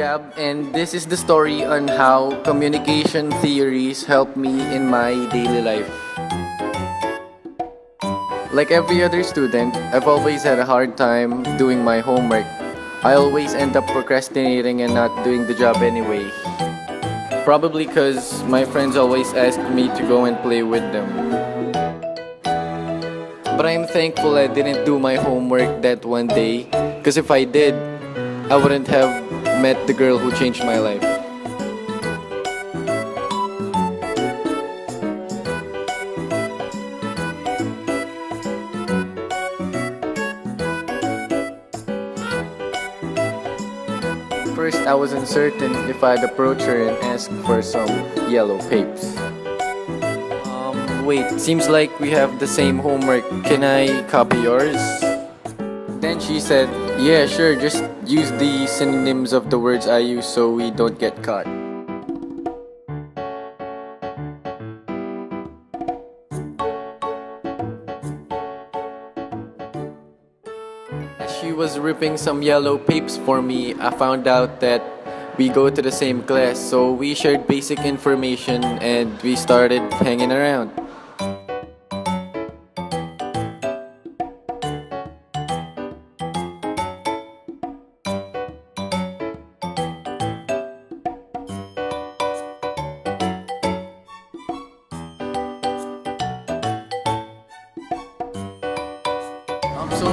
Gab, and this is the story on how communication theories help me in my daily life. Like every other student, I've always had a hard time doing my homework. I always end up procrastinating and not doing the job anyway. Probably because my friends always ask me to go and play with them. But I'm thankful I didn't do my homework that one day, because if I did, I wouldn't have met the girl who changed my life. First, I was uncertain if I'd approach her and ask for some yellow papes. Wait, seems like we have the same homework. Can I copy yours? Then she said, yeah, sure, just use the synonyms of the words I use so we don't get caught. As she was ripping some yellow papes for me, I found out that we go to the same class, so we shared basic information and we started hanging around. So,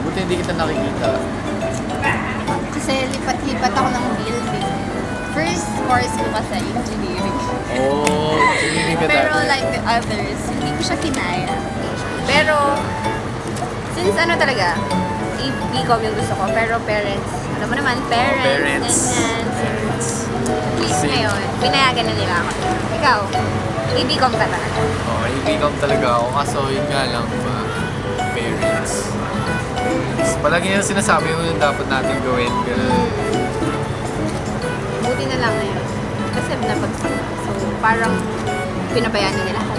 buti hindi kita nakikita. Kasi lipat-lipat ako ng building. First course ko kasi engineering. Oh, engineering ka Pero dati. like the others, hindi ko siya kinaya. Pero, since talaga, BCom yung gusto ko. Pero parents, alam mo naman, parents. Please ngayon, pinayagan na nila ako. Ikaw, BCom ka talaga. Oo, ibigam talaga ako. Kaso yun nga lang ba, parents. Palagi yung sinasabi mo yung dapat natin gawin. Ganun. Buti na lang ngayon. Kasi napagsak na. So, parang pinabayaan na nila ako.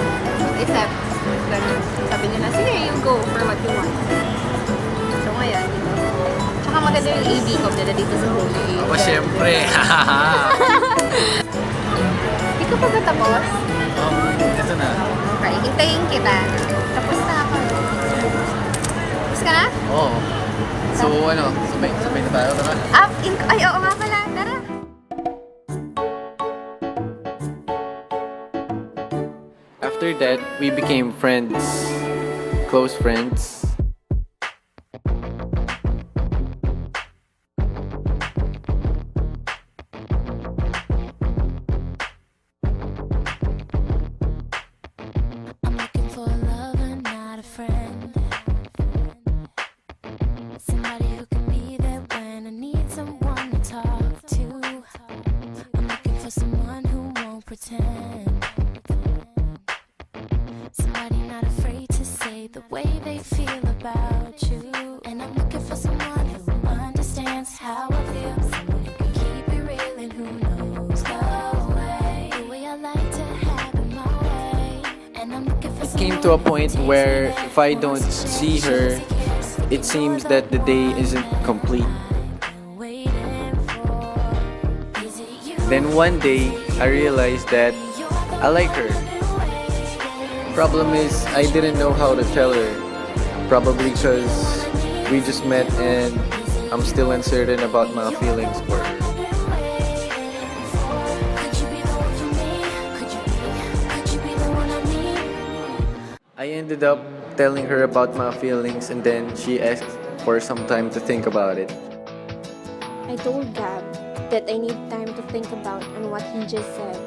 Except, ganun. Sabi nila, sige, you go for what you want. So, ngayon, dito. Tsaka maganda yung ABCom nila dito sa Holy Age. Ako, syempre. Hindi ka pa katapos? Ito na. Okay, hintayin kita. Tapos na ako. Tapos ka na? Oo. So, sabay na tayo. Tara. Ay, oo nga pala. Tara. After that, we became friends. Close friends. I'm looking for a lover, not a friend. Somebody who can be there when I need someone to talk to. I'm looking for someone who won't pretend. Somebody not afraid to say the way they feel about you. And I'm looking for someone who understands how I feel. Someone who can keep it real and who knows the way I like to have it my way. And I'm looking for It came to a point where if I don't see her, it seems that the day isn't complete. Then one day, I realized that I like her. Problem is, I didn't know how to tell her. Probably because we just met and I'm still uncertain about my feelings for her. I ended up telling her about my feelings and then she asked for some time to think about it. I told Gab that I need time to think about on what he just said.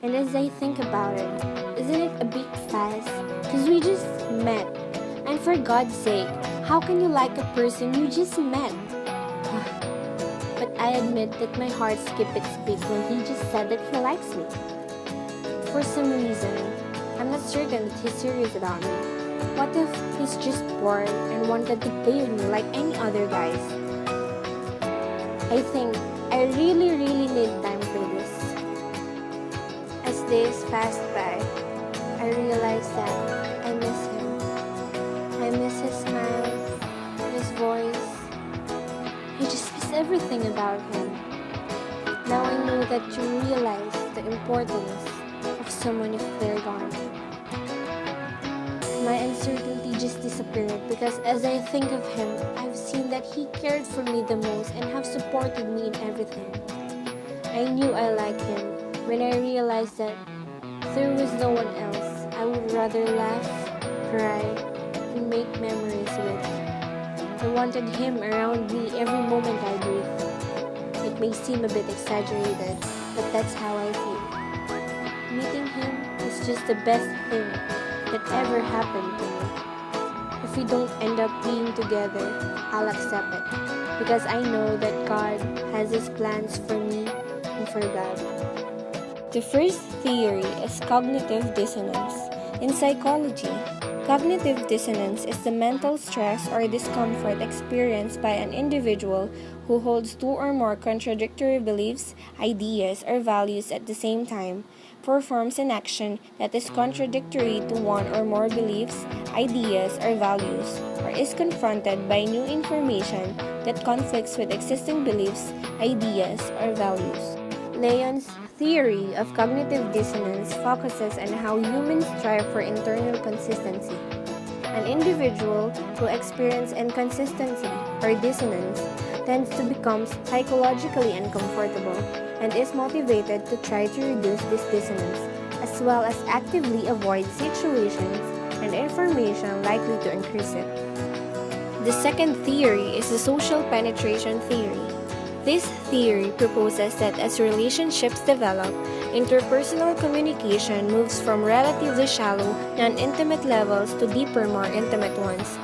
And as I think about it, isn't it a bit fast? Because we just met. And for God's sake, how can you like a person you just met? But I admit that my heart skipped its beat when he just said that he likes me. For some reason, I'm not certain that he's serious about me. What if he's just bored and wanted to play with me like any other guys? I think I really need time for this. As days passed by, I realized that I miss him. I miss his smile, his voice. I just miss everything about him. Now I know that you realize the importance of someone if they're gone. My uncertainty just disappeared because as I think of him, I've seen that he cared for me the most and have supported me in everything. I knew I liked him when I realized that there was no one else I would rather laugh, cry, and make memories with. I wanted him around me every moment I breathe. It may seem a bit exaggerated, but that's how I feel. Meeting him is just the best thing that ever happened to me. If we don't end up being together, I'll accept it because I know that God has His plans for me and for God. The first theory is cognitive dissonance. In psychology, cognitive dissonance is the mental stress or discomfort experienced by an individual who holds two or more contradictory beliefs, ideas, or values at the same time, performs an action that is contradictory to one or more beliefs, ideas, or values, or is confronted by new information that conflicts with existing beliefs, ideas, or values. Leon's theory of cognitive dissonance focuses on how humans strive for internal consistency. An individual who experiences inconsistency or dissonance tends to become psychologically uncomfortable and is motivated to try to reduce this dissonance, as well as actively avoid situations and information likely to increase it. The second theory is the social penetration theory. This theory proposes that as relationships develop, interpersonal communication moves from relatively shallow, non-intimate levels to deeper, more intimate ones.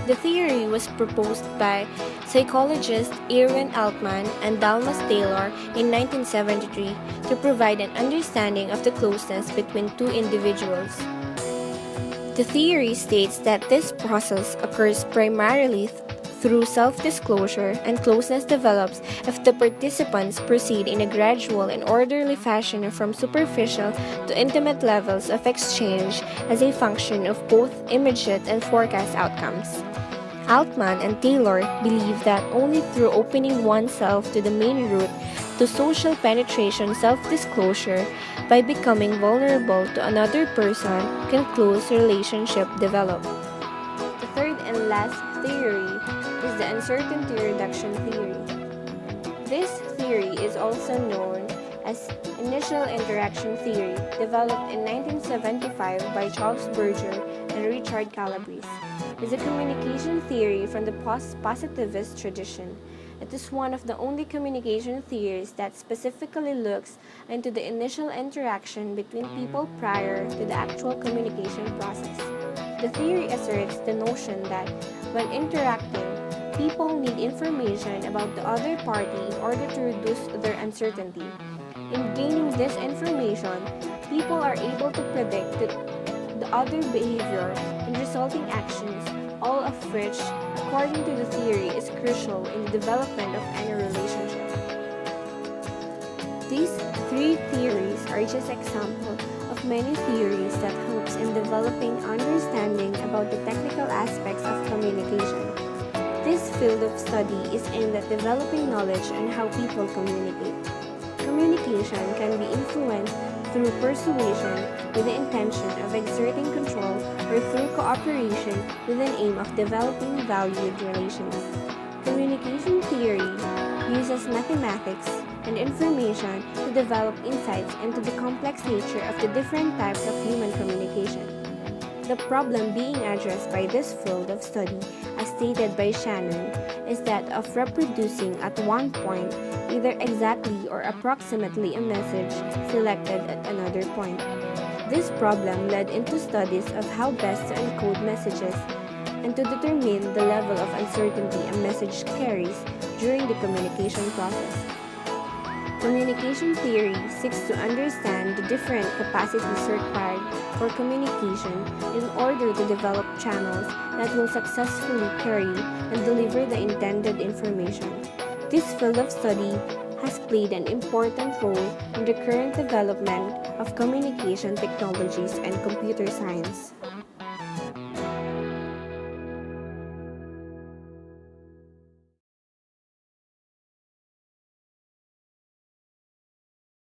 The theory was proposed by psychologists Irwin Altman and Dalmas Taylor in 1973 to provide an understanding of the closeness between two individuals. The theory states that this process occurs primarily through self-disclosure, and closeness develops if the participants proceed in a gradual and orderly fashion from superficial to intimate levels of exchange as a function of both immediate and forecast outcomes. Altman and Taylor believe that only through opening oneself to the main route to social penetration self-disclosure by becoming vulnerable to another person can close relationship develop. The third and last theory is the uncertainty reduction theory. This theory is also known as initial interaction theory, developed in 1975 by Charles Berger and Richard Calabrese. It is a communication theory from the post-positivist tradition. It is one of the only communication theories that specifically looks into the initial interaction between people prior to the actual communication process. The theory asserts the notion that when interacting, people need information about the other party in order to reduce their uncertainty. In gaining this information, people are able to predict the other behavior and resulting actions, all of which, according to the theory, is crucial in the development of any relationship. These three theories are just examples of many theories that helps in developing understanding about the technical aspects of communication. This field of study is aimed at developing knowledge on how people communicate. Communication can be influenced through persuasion with the intention of exerting control or through cooperation with an aim of developing valued relations. Communication theory uses mathematics and information to develop insights into the complex nature of the different types of human communication. The problem being addressed by this field of study, as stated by Shannon, is that of reproducing at one point either exactly or approximately a message selected at another point. This problem led into studies of how best to encode messages and to determine the level of uncertainty a message carries during the communication process. Communication theory seeks to understand the different capacities required for communication in order to develop channels that will successfully carry and deliver the intended information. This field of study has played an important role in the current development of communication technologies and computer science.